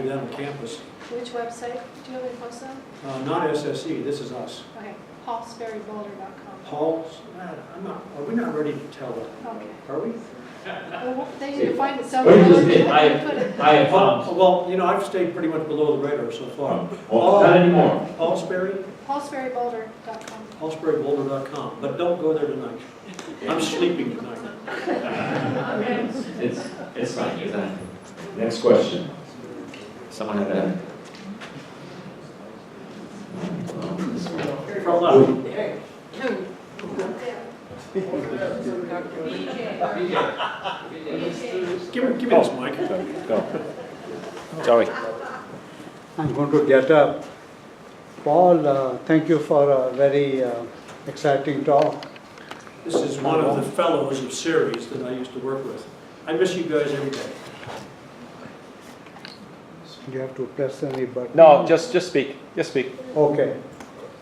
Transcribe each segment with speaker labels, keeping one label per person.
Speaker 1: do that on campus.
Speaker 2: Which website do you have it posted on?
Speaker 1: Not SSE, this is us.
Speaker 2: Okay, paulsperryboulder.com.
Speaker 1: Paul, are we not ready to tell that?
Speaker 2: Okay.
Speaker 1: Are we?
Speaker 2: Well, they need to find it
Speaker 3: What
Speaker 2: somewhere.
Speaker 3: you just did, I have found.
Speaker 1: Well, you know, I've stayed pretty much below the radar so far.
Speaker 3: Well, not anymore.
Speaker 1: Paul Sperry?
Speaker 2: paulsperryboulder.com.
Speaker 1: paulsperryboulder.com, but don't go there tonight. I'm sleeping tonight.
Speaker 3: It's fine, exactly. Next question. Someone had that?
Speaker 1: From left. Give me this mic.
Speaker 3: Go. Joey.
Speaker 4: I'm going to get up. Paul, thank you for a very exciting talk.
Speaker 1: This is one of the fellows of series that I used to work with. I miss you guys every day.
Speaker 4: Do you have to press any button?
Speaker 3: No, just speak. Just speak.
Speaker 4: Okay.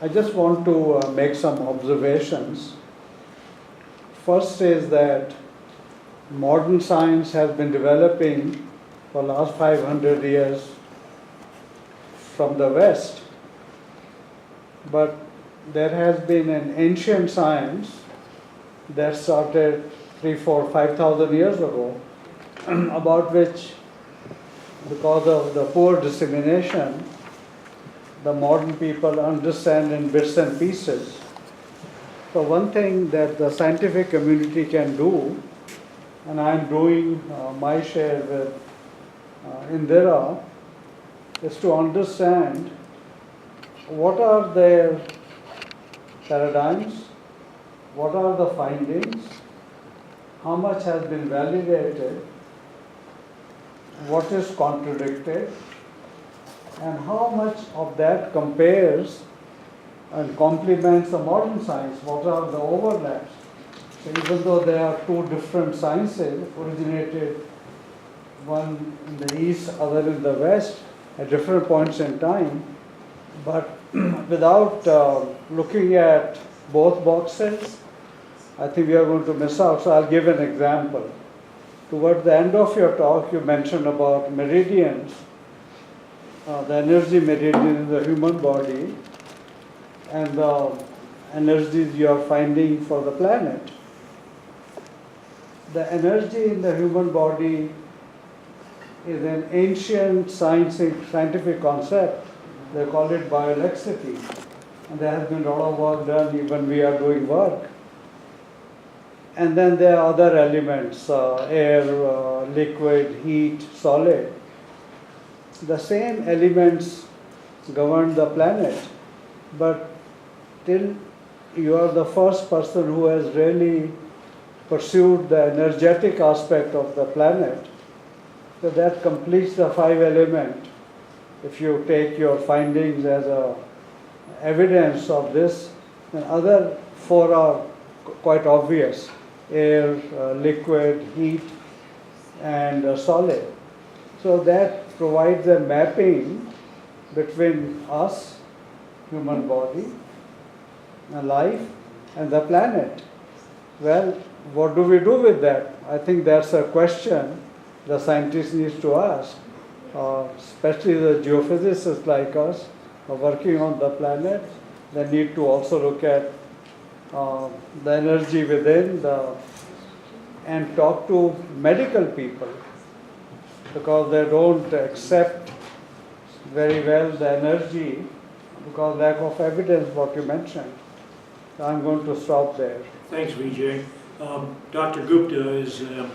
Speaker 4: I just want to make some observations. First is that modern science has been developing for the last 500 years from the West. But there has been an ancient science that started 3,000, 4,000, 5,000 years ago, about which, because of the poor dissemination, the modern people understand in bits and pieces. So one thing that the scientific community can do, and I'm doing my share with Indira, is to understand what are their paradigms, what are the findings, how much has been validated, what is contradicted, and how much of that compares and complements the modern science, what are the overlaps. So even though there are two different sciences, originated one in the east, other in the west, at different points in time, but without looking at both boxes, I think we are going to miss out. So I'll give an example. Toward the end of your talk, you mentioned about meridians, the energy meridian in the human body, and the energies you are finding for the planet. The energy in the human body is an ancient scientific concept. They call it bioelectricity. And there has been a lot of work done, even we are doing work. And then there are other elements, air, liquid, heat, solid. The same elements govern the planet, but till you are the first person who has really pursued the energetic aspect of the planet, so that completes the 5 elements. If you take your findings as evidence of this, then other 4 are quite obvious: air, liquid, heat, and solid. So that provides a mapping between us, human body, life, and the planet. Well, what do we do with that? I think that's a question the scientist needs to ask, especially the geophysicists like us are working on the planet. They need to also look at the energy within and talk to medical people, because they don't accept very well the energy because lack of evidence, what you mentioned. So I'm going to stop there.
Speaker 1: Thanks, Vijay. Dr. Gupta is an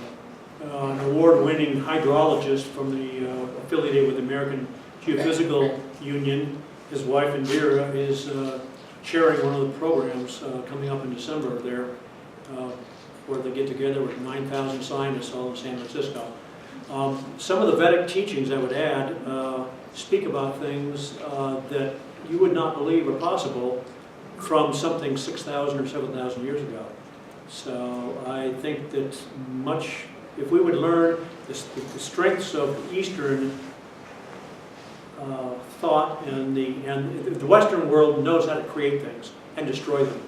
Speaker 1: award-winning hydrologist from the affiliated with the American Geophysical Union. His wife Indira is chairing one of the programs coming up in December there, where they get together with 9,000 scientists all in San Francisco. Some of the Vedic teachings, I would add, speak about things that you would not believe are possible from something 6,000 or 7,000 years ago. So I think that if we would learn the strengths of Eastern thought, and the Western world knows how to create things and destroy them.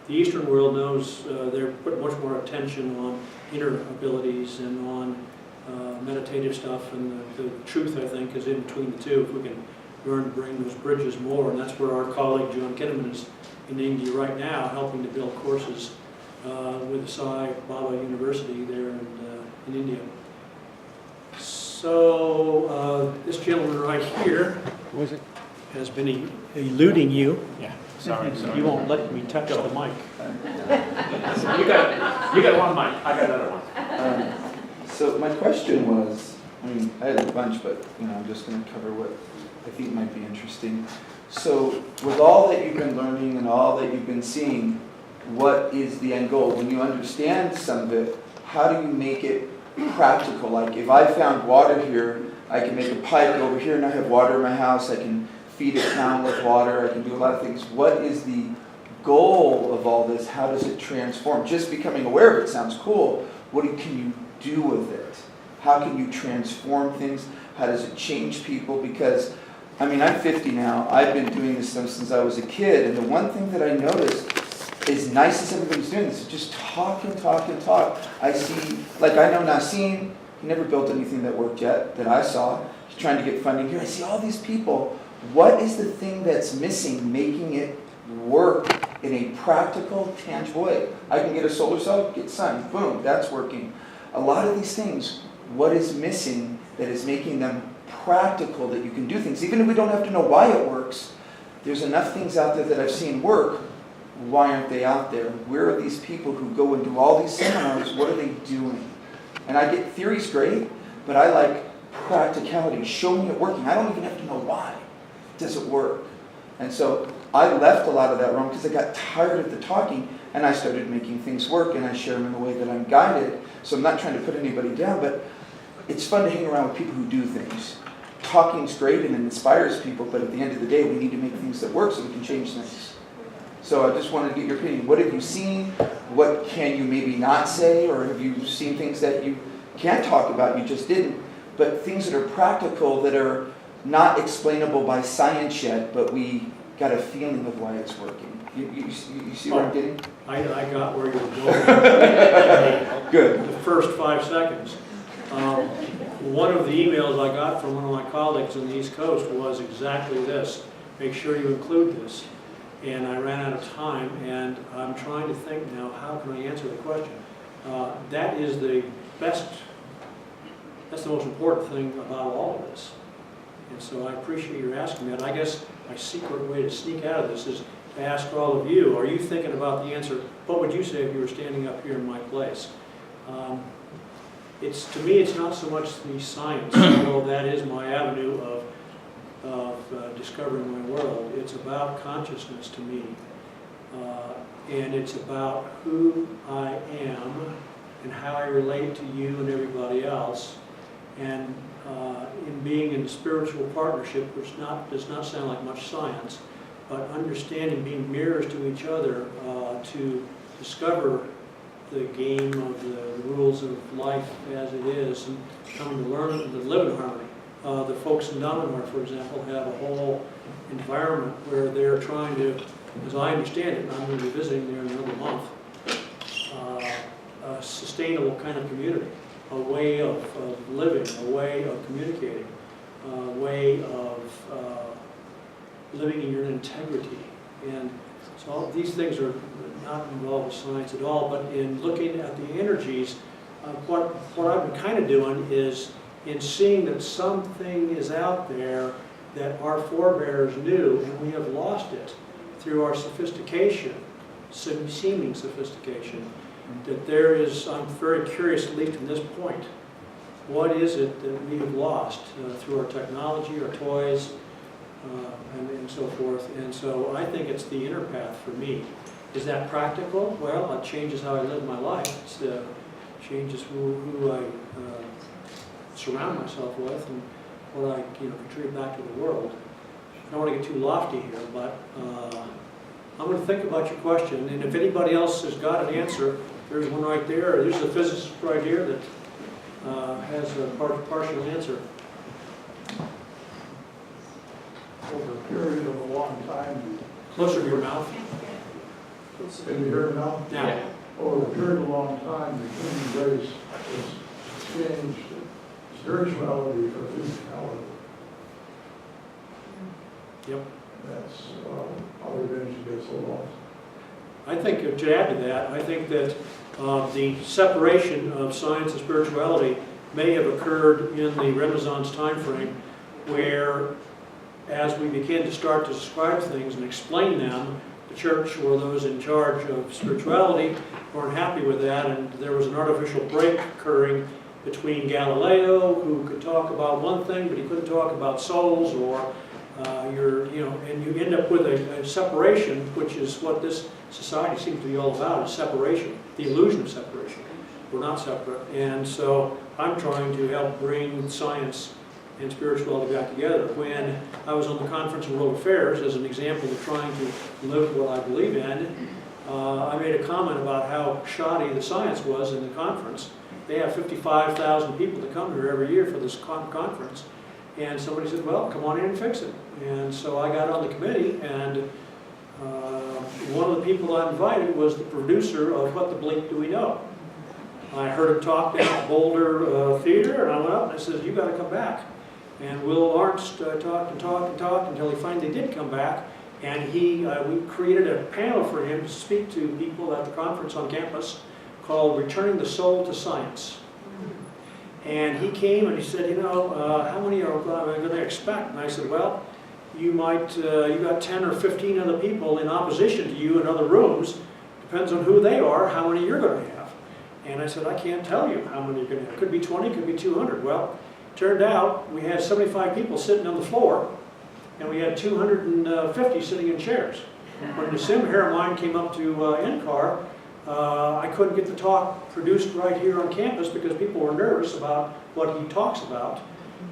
Speaker 1: The Eastern world knows they're put much more attention on inner abilities and on meditative stuff, and the truth, I think, is in between the two. If we can learn to bring those bridges more, and that's where our colleague John Kinnaman is in India right now, helping to build courses with the Sai Baba University there in India. So this gentleman right here has been eluding you.
Speaker 3: Yeah, sorry.
Speaker 1: You won't let me touch the mic.
Speaker 3: You got one mic, I got another one.
Speaker 5: So my question was, I mean, I had a bunch, but I'm just going to cover what I think might be interesting. So with all that you've been learning and all that you've been seeing, what is the end goal? When you understand some of it, how do you make it practical? Like if I found water here, I can make a pipe over here and I have water in my house. I can feed a town with water. I can do a lot of things. What is the goal of all this? How does it transform? Just becoming aware of it sounds cool. What can you do with it? How can you transform things? How does it change people? Because, I mean, I'm 50 now. I've been doing this since I was a kid. And the one thing that I noticed, as nice as everybody's doing this, is just talk and talk and talk. I see, like I know Nassim, he never built anything that worked yet that I saw. He's trying to get funding here. I see all these people. What is the thing that's missing, making it work in a practical, tangible way? I can get a solar cell, get sun, boom, that's working. A lot of these things, what is missing that is making them practical, that you can do things? Even if we don't have to know why it works, there's enough things out there that I've seen work. Why aren't they out there? Where are these people who go and do all these seminars? What are they doing? And I get theory's great, but I like practicality. Show me it working. I don't even have to know why. Does it work? And so I left a lot of that room because I got tired of the talking, and I started making things work, and I share them in the way that I'm guided. So I'm not trying to put anybody down, but it's fun to hang around with people who do things. Talking's great and it inspires people, but at the end of the day, we need to make things that work so we can change things. So I just wanted to get your opinion. What have you seen? What can you maybe not say? Or have you seen things that you can't talk about, you just didn't, but things that are practical, that are not explainable by science yet, but we got a feeling of why it's working. You see what I'm getting?
Speaker 1: I got where you were going.
Speaker 5: Good.
Speaker 1: The first 5 seconds. One of the emails I got from one of my colleagues on the East Coast was exactly this. Make sure you include this. And I ran out of time, and I'm trying to think now, how can I answer the question? That is the best, that's the most important thing about all of this. And so I appreciate your asking that. I guess my secret way to sneak out of this is to ask all of you, are you thinking about the answer? What would you say if you were standing up here in my place? To me, it's not so much the science, although that is my avenue of discovering my world. It's about consciousness to me. And it's about who I am and how I relate to you and everybody else. And in being in spiritual partnership, which does not sound like much science, but understanding, being mirrors to each other to discover the game of the rules of life as it is, and coming to learn to live in harmony. The folks in Dominar, for example, have a whole environment where they're trying to, as I understand it, and I'm going to be visiting there in another month, a sustainable kind of community, a way of living, a way of communicating, a way of living in your integrity. And so all these things are not involved with science at all, but in looking at the energies, what I've been kind of doing is in seeing that something is out there that our forebears knew, and we have lost it through our sophistication, seeming sophistication, that there is, I'm very curious, at least in this point, what is it that we have lost through our technology, our toys, and so forth. And so I think it's the inner path for me. Is that practical? Well, it changes how I live my life. It changes who I surround myself with and what I contribute back to the world. I don't want to get too lofty here, but I'm going to think about your question, and if anybody else has got an answer, there's one right there. There's a physicist right here that has a partial answer.
Speaker 6: Over a period of a long time.
Speaker 1: Closer to your mouth.
Speaker 6: Can you hear me now?
Speaker 1: Now.
Speaker 6: Over a period of a long time, the human race has changed spirituality for physicality.
Speaker 1: Yep.
Speaker 6: That's how religion gets so lost.
Speaker 1: I think, to add to that, I think that the separation of science and spirituality may have occurred in the Renaissance time frame, where as we began to start to describe things and explain them, the church or those in charge of spirituality weren't happy with that, and there was an artificial break occurring between Galileo, who could talk about one thing, but he couldn't talk about souls, or and you end up with a separation, which is what this society seems to be all about, is separation, the illusion of separation. We're not separate. And so I'm trying to help bring science and spirituality back together. When I was on the Conference of World Affairs, as an example of trying to live what I believe in, I made a comment about how shoddy the science was in the conference. They have 55,000 people that come here every year for this conference. And somebody said, well, come on in and fix it. And so I got on the committee, and one of the people I invited was the producer of What the Bleep Do We Know? I heard him talk down at Boulder Theater, and I went up and I said, you got to come back. And Will Lawrence talked and talked and talked until he finally did come back. And we created a panel for him to speak to people at the conference on campus called Returning the Soul to Science. And he came and he said, how many are going to expect? And I said, well, you got 10 or 15 other people in opposition to you in other rooms. Depends on who they are, how many you're going to have. And I said, I can't tell you how many you're going to have. Could be 20, could be 200. Well, turned out we had 75 people sitting on the floor, and we had 250 sitting in chairs. When Nassim Haramein came up to NCAR, I couldn't get the talk produced right here on campus because people were nervous about what he talks about.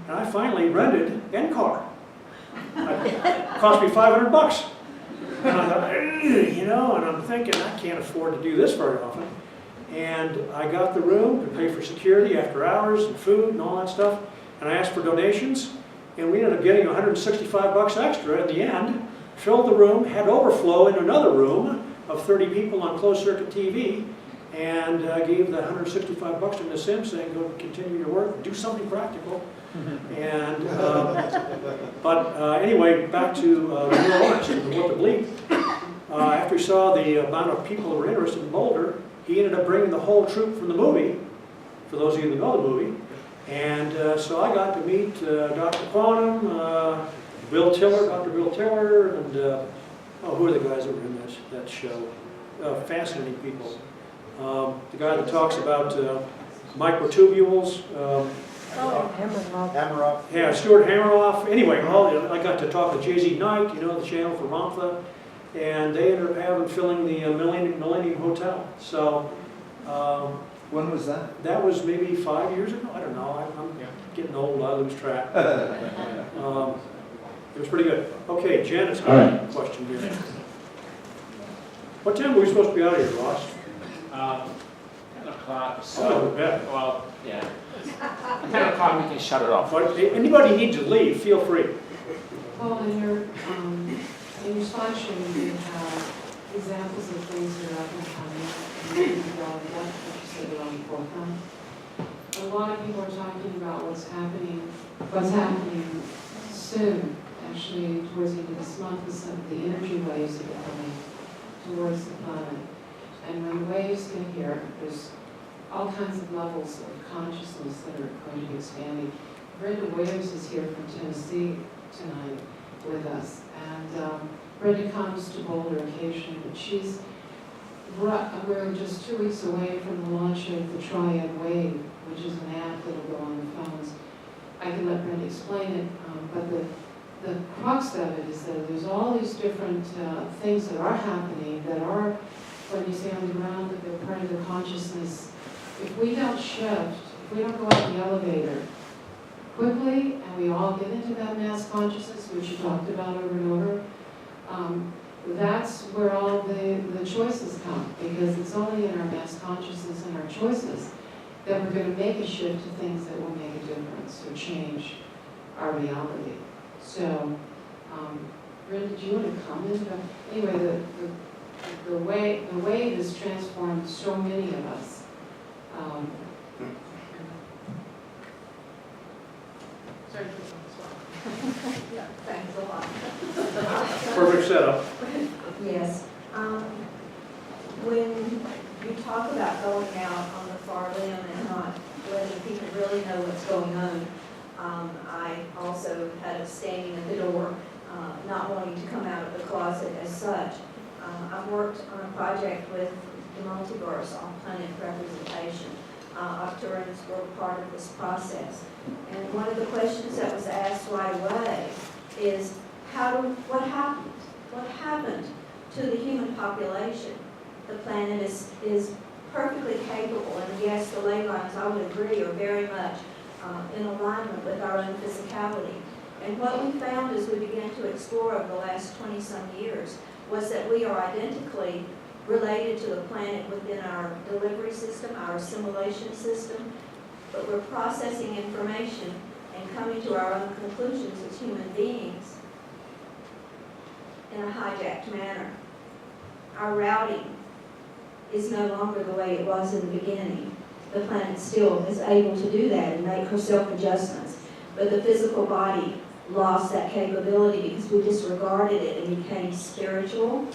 Speaker 1: And I finally rented NCAR. It cost me $500. And I thought, and I'm thinking, I can't afford to do this very often. And I got the room to pay for security after hours and food and all that stuff. And I asked for donations, and we ended up getting $165 extra at the end, filled the room, had overflow in another room of 30 people on closed circuit TV, and gave the $165 to Nassim, saying, go continue your work, do something practical. And, anyway, back to Will Lawrence and What the Bleep. After he saw the amount of people that were interested in Boulder, he ended up bringing the whole troupe from the movie, for those of you that know the movie. And so I got to meet Dr. Quantum, Dr. Bill Tiller, and who are the guys that were in that show? Fascinating people. The guy that talks about microtubules.
Speaker 7: Hammeroff.
Speaker 1: Yeah, Stuart Hammeroff. Anyway, I got to talk to Jay-Z Knight, the channel for Ramtha, and they ended up filling the Millennium Hotel. So.
Speaker 5: When was that?
Speaker 1: That was maybe 5 years ago. I don't know. I'm getting old. I lose track. It was pretty good. Okay, Janet's got a question here. What time were we supposed to be out of here, Ross?
Speaker 3: 10 o'clock.
Speaker 1: Oh, yeah.
Speaker 3: Well, yeah. 10 o'clock, we can shut it off.
Speaker 1: But if anybody needs to leave, feel free.
Speaker 8: Well, in your slideshow, you have examples of things that are up and coming. A lot of people are talking about what's happening soon, actually towards the end of this month, with some of the energy waves that are coming towards the planet. And when waves get here, there's all kinds of levels of consciousness that are going to be expanding. Brenda Williams is here from Tennessee tonight with us. And Brenda comes to Boulder occasionally, but we're just 2 weeks away from the launch of the Triad Wave, which is an app that will go on the phones. I can let Brenda explain it, but the crux of it is that there's all these different things that are happening that are, when you say on the ground, that they're part of the consciousness. If we don't shift, if we don't go out the elevator quickly, and we all get into that mass consciousness, which you talked about over and over, that's where all the choices come, because it's only in our mass consciousness and our choices that we're going to make a shift to things that will make a difference or change our reality. So, Brenda, do you want to comment? Anyway, the wave has transformed so many of us.
Speaker 7: Yeah, thanks a lot.
Speaker 1: Perfect setup.
Speaker 7: Yes. When you talk about going out on the far limb and not letting people really know what's going on, I also had a standing at the door, not wanting to come out of the closet as such. I've worked on a project with the multiverse off-planet representation. Octurians were part of this process. And one of the questions that was asked right away is, what happened? What happened to the human population? The planet is perfectly capable, and yes, the ley lines, I would agree, are very much in alignment with our own physicality. And what we found as we began to explore over the last 20-some years was that we are identically related to the planet within our delivery system, our assimilation system, but we're processing information and coming to our own conclusions as human beings in a hijacked manner. Our routing is no longer the way it was in the beginning. The planet still is able to do that and make herself adjustments, but the physical body lost that capability because we disregarded it and became spiritual,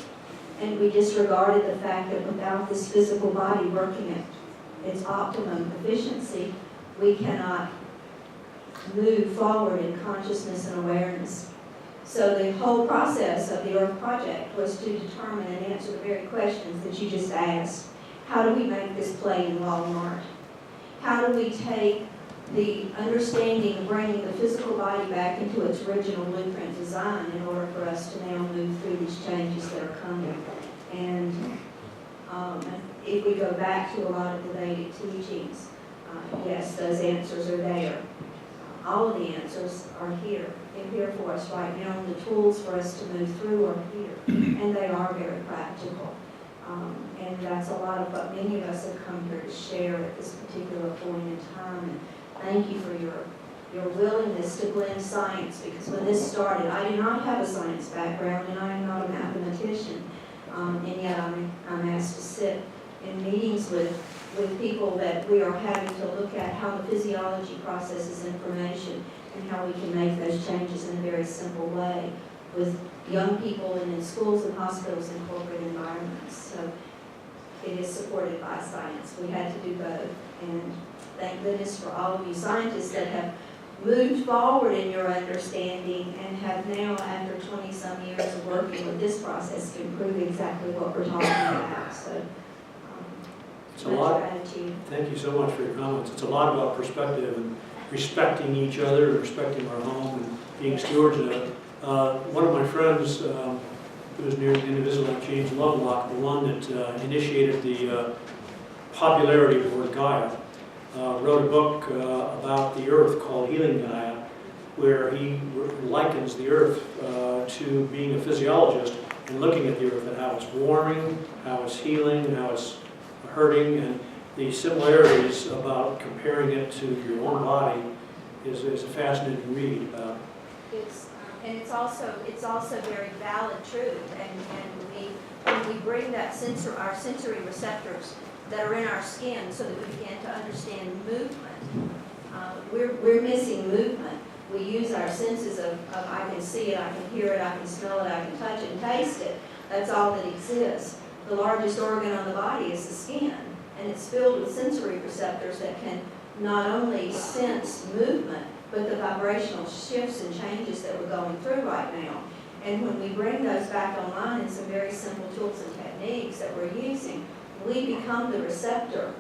Speaker 7: and we disregarded the fact that without this physical body working at its optimum efficiency, we cannot move forward in consciousness and awareness. So the whole process of the Earth Project was to determine and answer the very questions that you just asked. How do we make this play in Walmart? How do we take the understanding of bringing the physical body back into its original blueprint design in order for us to now move through these changes that are coming? And if we go back to a lot of the Vedic teachings, yes, those answers are there. All of the answers are here. They're here for us right now, and the tools for us to move through are here. And they are very practical. And that's a lot of what many of us have come here to share at this particular point in time. And thank you for your willingness to blend science, because when this started, I do not have a science background and I am not a mathematician. And yet I'm asked to sit in meetings with people that we are having to look at how the physiology processes information and how we can make those changes in a very simple way with young people and in schools and hospitals and corporate environments. So it is supported by science. We had to do both. And thank goodness for all of you scientists that have moved forward in your understanding and have now, after 20-some years of working with this process, to improve exactly what we're talking about. So,
Speaker 1: it's a lot.
Speaker 7: gratitude.
Speaker 1: Thank you so much for your comments. It's a lot about perspective and respecting each other, respecting our home, and being stewards of it. One of my friends who was near the end of his life, James Lovelock, the one that initiated the popularity of the word Gaia, wrote a book about the Earth called Healing Gaia, where he likens the Earth to being a physiologist and looking at the Earth and how it's warming, how it's healing, how it's hurting, and the similarities about comparing it to your own body is a fascinating read.
Speaker 7: It's also very valid truth, and we bring that our sensory receptors that are in our skin so that we begin to understand movement. We're missing movement. We use our senses of I can see it, I can hear it, I can smell it, I can touch it and taste it. That's all that exists. The largest organ on the body is the skin, and it's filled with sensory receptors that can not only sense movement, but the vibrational shifts and changes that we're going through right now. And when we bring those back online in some very simple tools and techniques that we're using, we become the receptor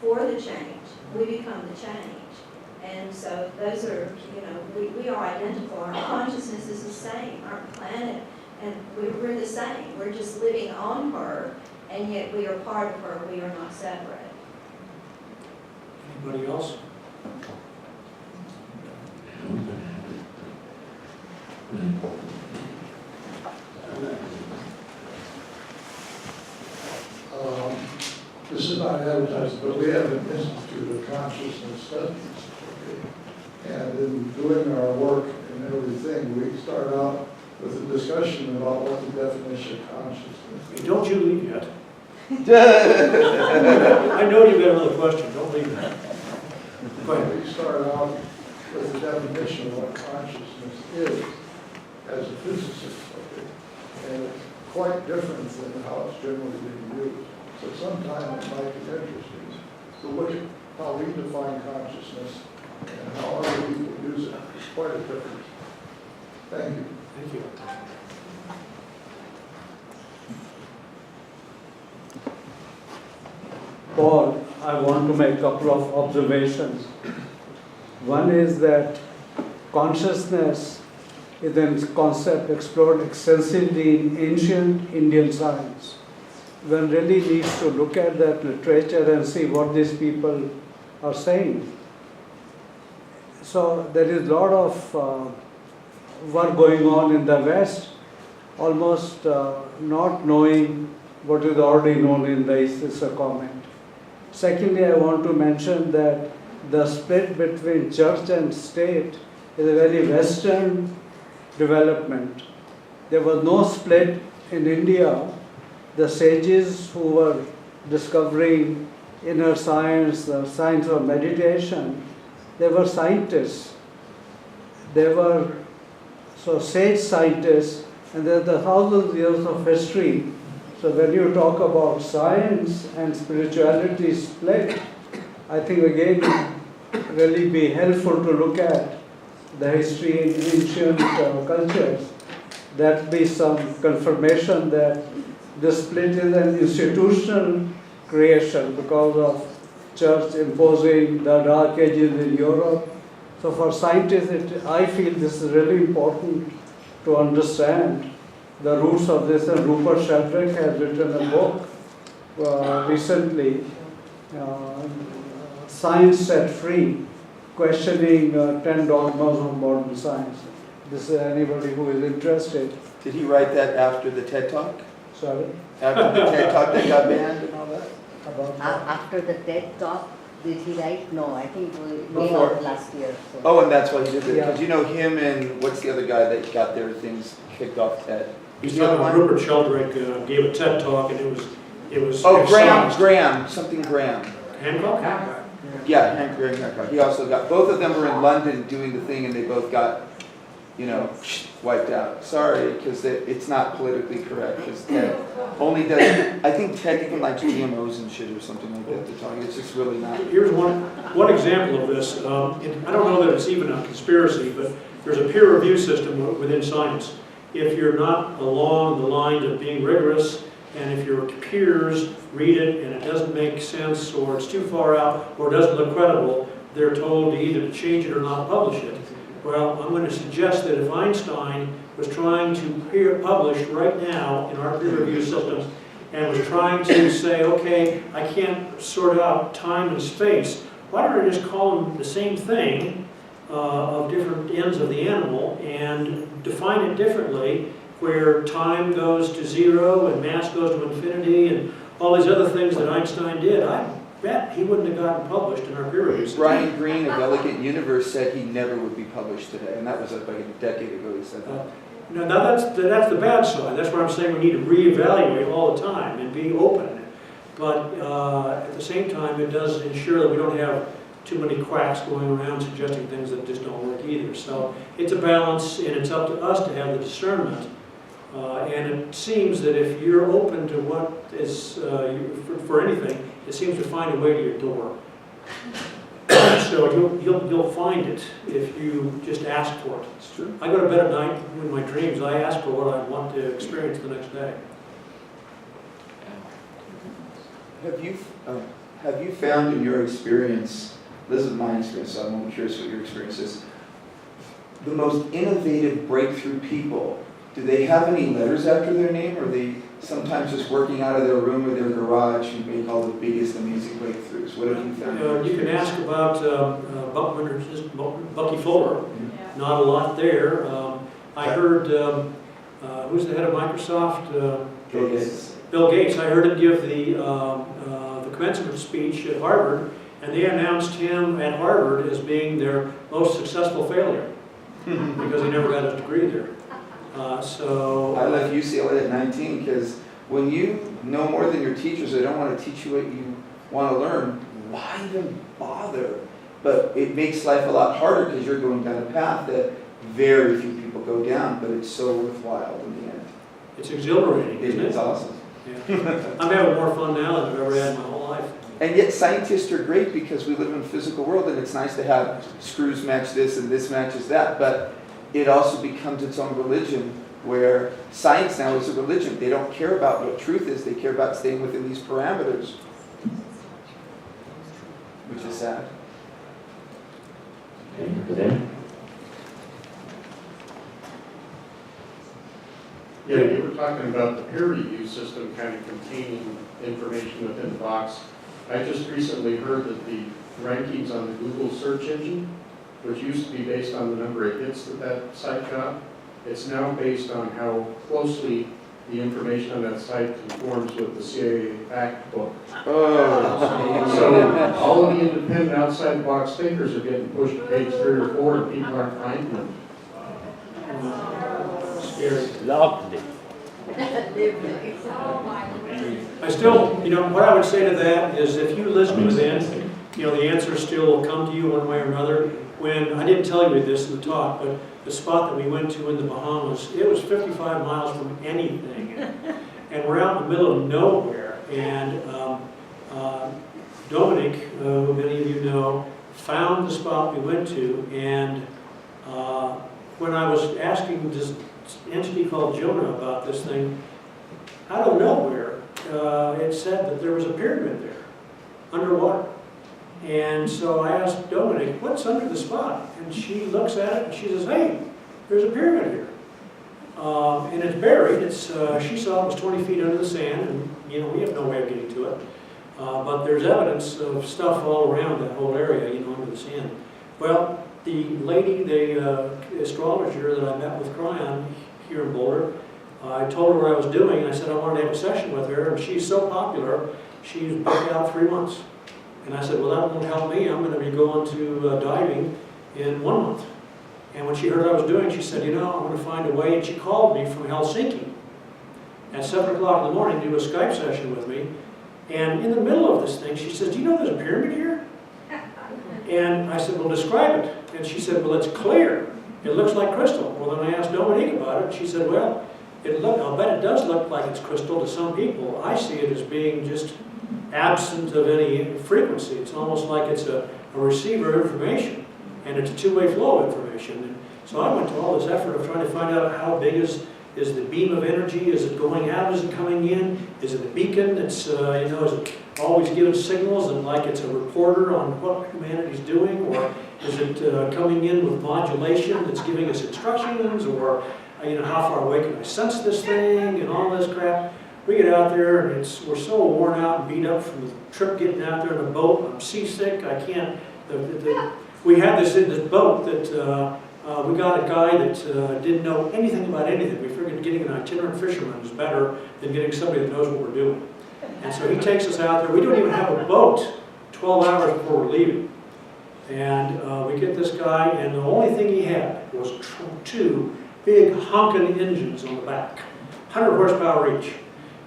Speaker 7: for the change. We become the change. And so those are, we are identical. Our consciousness is the same. Our planet, and we're the same. We're just living on her, and yet we are part of her. We are not separate.
Speaker 1: Anybody else?
Speaker 6: This is not advertising, but we have an Institute of Consciousness Studies. Okay? And in doing our work and everything, we start out with a discussion about what the definition of consciousness is.
Speaker 1: Don't you leave yet. I know you've got another question. Don't leave yet. Go ahead.
Speaker 6: We start out with the definition of what consciousness is. physicists, okay? And it's quite different than how it's generally being used. So sometime it might be interesting to look at how we define consciousness and how other people use it. It's quite a difference. Thank you.
Speaker 1: Thank you.
Speaker 4: Paul, I want to make a couple of observations. One is that consciousness is a concept explored extensively in ancient Indian science. One really needs to look at that literature and see what these people are saying. So there is a lot of work going on in the West, almost not knowing what is already known in the East is a comment. Secondly, I want to mention that the split between church and state is a very Western development. There was no split in India. The sages who were discovering inner science, the science of meditation, they were scientists. They were sage scientists, and there are the thousands of years of history. So when you talk about science and spirituality split, I think again really be helpful to look at the history in ancient cultures. That be some confirmation that this split is an institutional creation because of church imposing the Dark Ages in Europe. So for scientists, I feel this is really important to understand the roots of this. And Rupert Sheldrake has written a book recently, Science Set Free, questioning 10 dogmas of modern science. This is anybody who is interested.
Speaker 5: Did he write that after the TED Talk?
Speaker 4: Sorry?
Speaker 5: After the TED Talk that got banned and all that?
Speaker 4: About
Speaker 9: After the TED Talk, did he write? No, I think it came
Speaker 5: Before.
Speaker 9: out last year. So.
Speaker 5: Oh, and that's why he did it.
Speaker 4: Yeah.
Speaker 5: Because you know him and what's the other guy that got their things kicked off TED?
Speaker 1: He's talking about Rupert Sheldrake gave a TED talk, and it was.
Speaker 5: Oh,
Speaker 1: excised.
Speaker 5: Graham, Graham.
Speaker 1: Hancock?
Speaker 5: Yeah, Graham Hancock. He also got, both of them were in London doing the thing and they both got, wiped out. Sorry, because it's not politically correct, because TED only does, I think TED even likes GMOs and shit or something like that to talk. It's just really not.
Speaker 1: Here's one example of this. I don't know that it's even a conspiracy, but there's a peer review system within science. If you're not along the line of being rigorous, and if your peers read it and it doesn't make sense, or it's too far out, or doesn't look credible, they're told to either change it or not publish it. Well, I'm going to suggest that if Einstein was trying to publish right now in our peer review systems, and was trying to say, okay, I can't sort out time and space, why don't I just call them the same thing of different ends of the animal and define it differently, where time goes to zero and mass goes to infinity and all these other things that Einstein did. I bet he wouldn't have gotten published in our peer reviews.
Speaker 5: Brian Greene of Elegant Universe said he never would be published today, and that was like a decade ago he said that.
Speaker 1: Now that's the bad side. That's where I'm saying we need to reevaluate all the time and be open. But at the same time, it does ensure that we don't have too many quacks going around suggesting things that just don't work either. So it's a balance, and it's up to us to have the discernment. And it seems that if you're open to what is, for anything, it seems to find a way to your door. So you'll find it if you just ask for it.
Speaker 5: It's true.
Speaker 1: I go to bed at night in my dreams. I ask for what I want to experience the next day.
Speaker 5: Have you found in your experience, this is my experience, so I'm curious what your experience is, the most innovative breakthrough people, do they have any letters after their name, or are they sometimes just working out of their room or their garage and make all the biggest amazing breakthroughs? What have you found?
Speaker 1: You can ask about Bucky Fuller. Not a lot there. I heard, who's the head of Microsoft?
Speaker 5: Bill Gates.
Speaker 1: Bill Gates. I heard him give the commencement speech at Harvard, and they announced him at Harvard as being their most successful failure because he never got his degree there.
Speaker 5: I left UCLA at 19 because when you know more than your teachers, they don't want to teach you what you want to learn. Why even bother? But it makes life a lot harder because you're going down a path that very few people go down, but it's so worthwhile in the end.
Speaker 1: It's exhilarating, isn't it?
Speaker 5: It's awesome.
Speaker 1: Yeah. I'm having more fun now than I've ever had in my whole life.
Speaker 5: And yet scientists are great because we live in a physical world and it's nice to have screws match this and this matches that, but it also becomes its own religion where science now is a religion. They don't care about what truth is, they care about staying within these parameters, which is sad.
Speaker 3: Okay, then?
Speaker 10: Yeah, you were talking about the peer review system kind of containing information within the box. I just recently heard that the rankings on the Google search engine, which used to be based on the number of hits that site got, it's now based on how closely the information on that site conforms with the CIA fact book.
Speaker 5: Oh.
Speaker 10: So all of the independent outside the box thinkers are getting pushed to page 3 or 4 and people aren't finding them.
Speaker 1: Scary.
Speaker 3: Lovely.
Speaker 1: I still, what I would say to that is if you listen within, the answer still will come to you one way or another. When, I didn't tell you this in the talk, but the spot that we went to in the Bahamas, it was 55 miles from anything. And we're out in the middle of nowhere. And Dominic, who many of you know, found the spot we went to. And when I was asking this entity called Jonah about this thing, out of nowhere, it said that there was a pyramid there, underwater. And so I asked Dominic, what's under the spot? And she looks at it and she says, hey, there's a pyramid here. And it's buried. She saw it was 20 feet under the sand, and we have no way of getting to it. But there's evidence of stuff all around that whole area, under the sand. Well, the lady, the astrologer that I met with Cryon here in Boulder, I told her what I was doing, and I said I wanted to have a session with her, and she's so popular, she's booked out 3 months. And I said, well, that won't help me. I'm going to be going to diving in 1 month. And when she heard what I was doing, she said, I'm going to find a way. And she called me from Helsinki at 7 o'clock in the morning to do a Skype session with me. And in the middle of this thing, she says, do you know there's a pyramid here? And I said, well, describe it. And she said, well, it's clear. It looks like crystal. Well, then I asked Dominique about it. She said, well, I'll bet it does look like it's crystal to some people. I see it as being just absent of any frequency. It's almost like it's a receiver of information, and it's a two-way flow of information. And so I went to all this effort of trying to find out how big is the beam of energy. Is it going out? Is it coming in? Is it a beacon that's, is it always giving signals and like it's a reporter on what humanity's doing? Or is it coming in with modulation that's giving us instructions? Or, how far away can I sense this thing and all this crap? We get out there and we're so worn out and beat up from the trip getting out there in the boat. I'm seasick. I can't. We had this boat that we got a guy that didn't know anything about anything. We figured getting an itinerant fisherman was better than getting somebody that knows what we're doing. And so he takes us out there. We don't even have a boat 12 hours before we're leaving. And we get this guy, and the only thing he had was 2 big honking engines on the back, 100 horsepower each.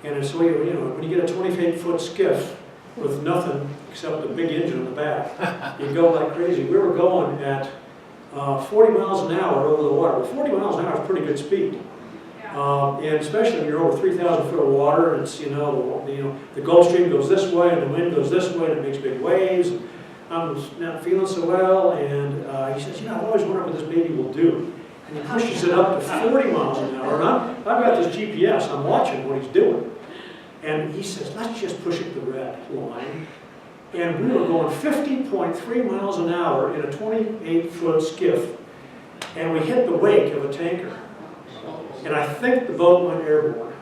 Speaker 1: And so, when you get a 28-foot skiff with nothing except a big engine on the back, you go like crazy. We were going at 40 miles an hour over the water. Well, 40 miles an hour is pretty good speed. And especially when you're over 3,000 foot of water, and it's, the Gulf Stream goes this way and the wind goes this way and it makes big waves. And I'm not feeling so well, and he says, I've always wondered what this baby will do. And he pushes it up to 40 miles an hour, and I've got this GPS, I'm watching what he's doing. And he says, let's just push it to the red line. And we were going 50.3 miles an hour in a 28-foot skiff, and we hit the wake of a tanker. And I think the boat went airborne.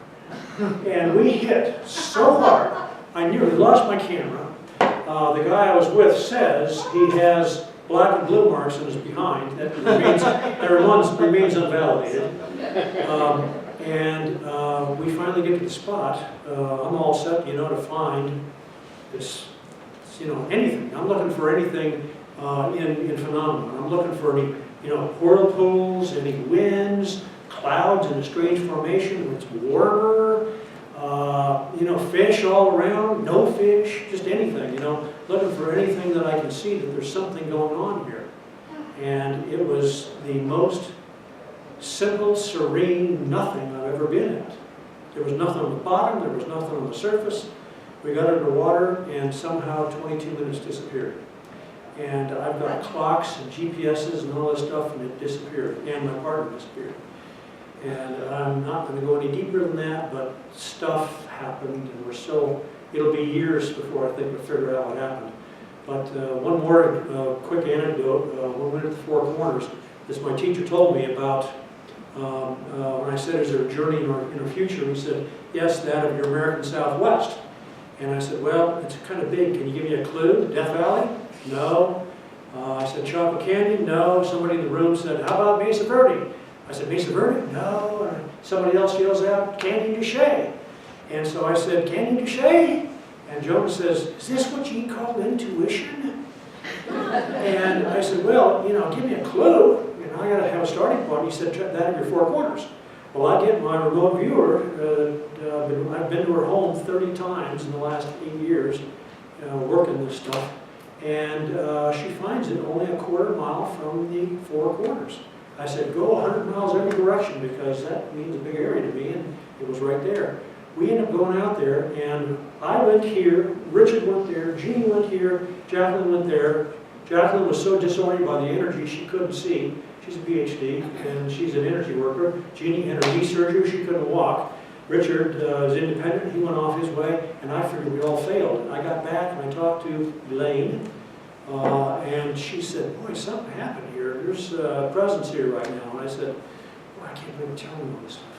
Speaker 1: And we hit so hard, I nearly lost my camera. The guy I was with says he has black and blue marks in his behind. That remains unvalidated. And we finally get to the spot. I'm all set, to find this, anything. I'm looking for anything in phenomena. I'm looking for any, whirlpools, any winds, clouds in a strange formation where it's warmer, fish all around, no fish, just anything, looking for anything that I can see that there's something going on here. And it was the most simple, serene nothing I've ever been at. There was nothing on the bottom, there was nothing on the surface. We got underwater and somehow 22 minutes disappeared. And I've got clocks and GPSs and all this stuff, and it disappeared, and my partner disappeared. And I'm not going to go any deeper than that, but stuff happened, and we're still, it'll be years before I think we'll figure out what happened. But one more quick anecdote. When we went to the Four Corners, this my teacher told me about, when I said, is there a journey in our future? He said, yes, that of your American Southwest. And I said, well, it's kind of big. Can you give me a clue? Death Valley? No. I said, chocolate candy? No. Somebody in the room said, how about Mesa Verde? I said, Mesa Verde? No. And somebody else yells out, Candy Duché. And so I said, Candy Duché? And Jonas says, is this what you call intuition? And I said, well, give me a clue. I got to have a starting point. He said, that of your Four Corners. Well, I get my remote viewer. I've been to her home 30 times in the last 8 years working this stuff. And she finds it only a quarter mile from the Four Corners. I said, go 100 miles every direction because that means a big area to me, and it was right there. We ended up going out there, and I went here, Richard went there, Jeannie went here, Jacqueline went there. Jacqueline was so disoriented by the energy she couldn't see. She's a PhD, and she's an energy worker. Jeannie had her knee surgery, she couldn't walk. Richard is independent, he went off his way, and I figured we all failed. I got back and I talked to Elaine, and she said, boy, something happened here. There's a presence here right now. And I said, boy, I can't believe I'm telling you all this stuff.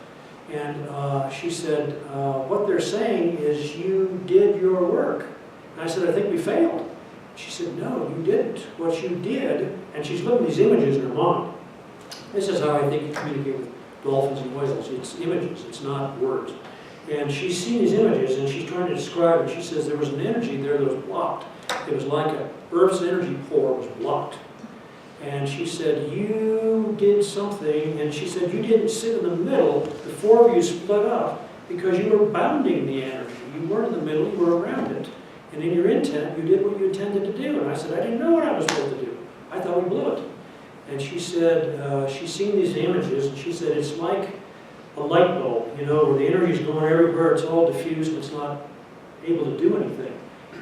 Speaker 1: And she said, what they're saying is you did your work. And I said, I think we failed. She said, no, you didn't. What you did, and she's looking at these images in her mind. This is how I think you communicate with dolphins and whales. It's images, it's not words. And she's seen these images, and she's trying to describe it. She says there was an energy there that was blocked. It was like a Earth's energy core was blocked. And she said, you did something, and she said, you didn't sit in the middle. The four of you split up because you were bounding the energy. You weren't in the middle, you were around it. And in your intent, you did what you intended to do. And I said, I didn't know what I was supposed to do. I thought we blew it. And she said, she's seen these images, and she said, it's like a light bulb, where the energy is going everywhere, it's all diffused, and it's not able to do anything.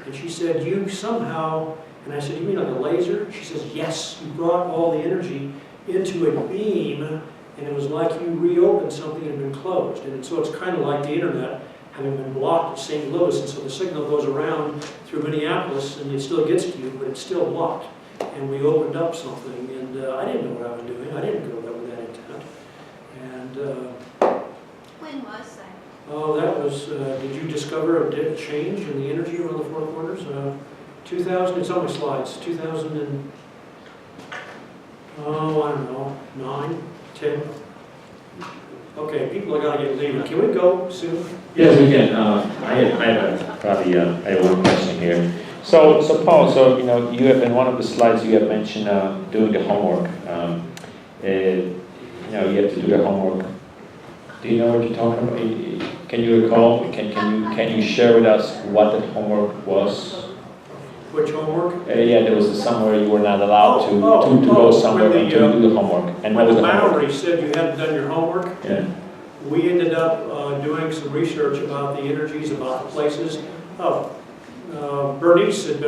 Speaker 1: And she said, you somehow, and I said, you mean like a laser? She says, yes, you brought all the energy into a beam, and it was like you reopened something that had been closed. And so it's kind of like the internet having been blocked at St. Louis, and so the signal goes around through Minneapolis, and it still gets to you, but it's still blocked. And we opened up something, and I didn't know what I was doing. I didn't go with that intent. And
Speaker 2: When was that?
Speaker 1: oh, that was, did you discover a change in the energy around the Four Corners? 2000, it's on my slides, 2000 and, oh, I don't know, 9, 10. Okay, people are gonna get leaving. Can we go soon?
Speaker 3: Yes, we can. I have one question here. So Paul, you have in one of the slides you have mentioned doing the homework. You have to do the homework. Do you know what you're talking about? Can you recall? Can you share with us what the homework was?
Speaker 1: Which homework?
Speaker 3: Yeah, there was somewhere you were not allowed to go somewhere and to do the homework. And what
Speaker 1: when
Speaker 3: was
Speaker 1: the
Speaker 3: the homework?
Speaker 1: Bowery said you hadn't done your homework,
Speaker 3: Yeah.
Speaker 1: we ended up doing some research about the energies, about the places. Bernice had been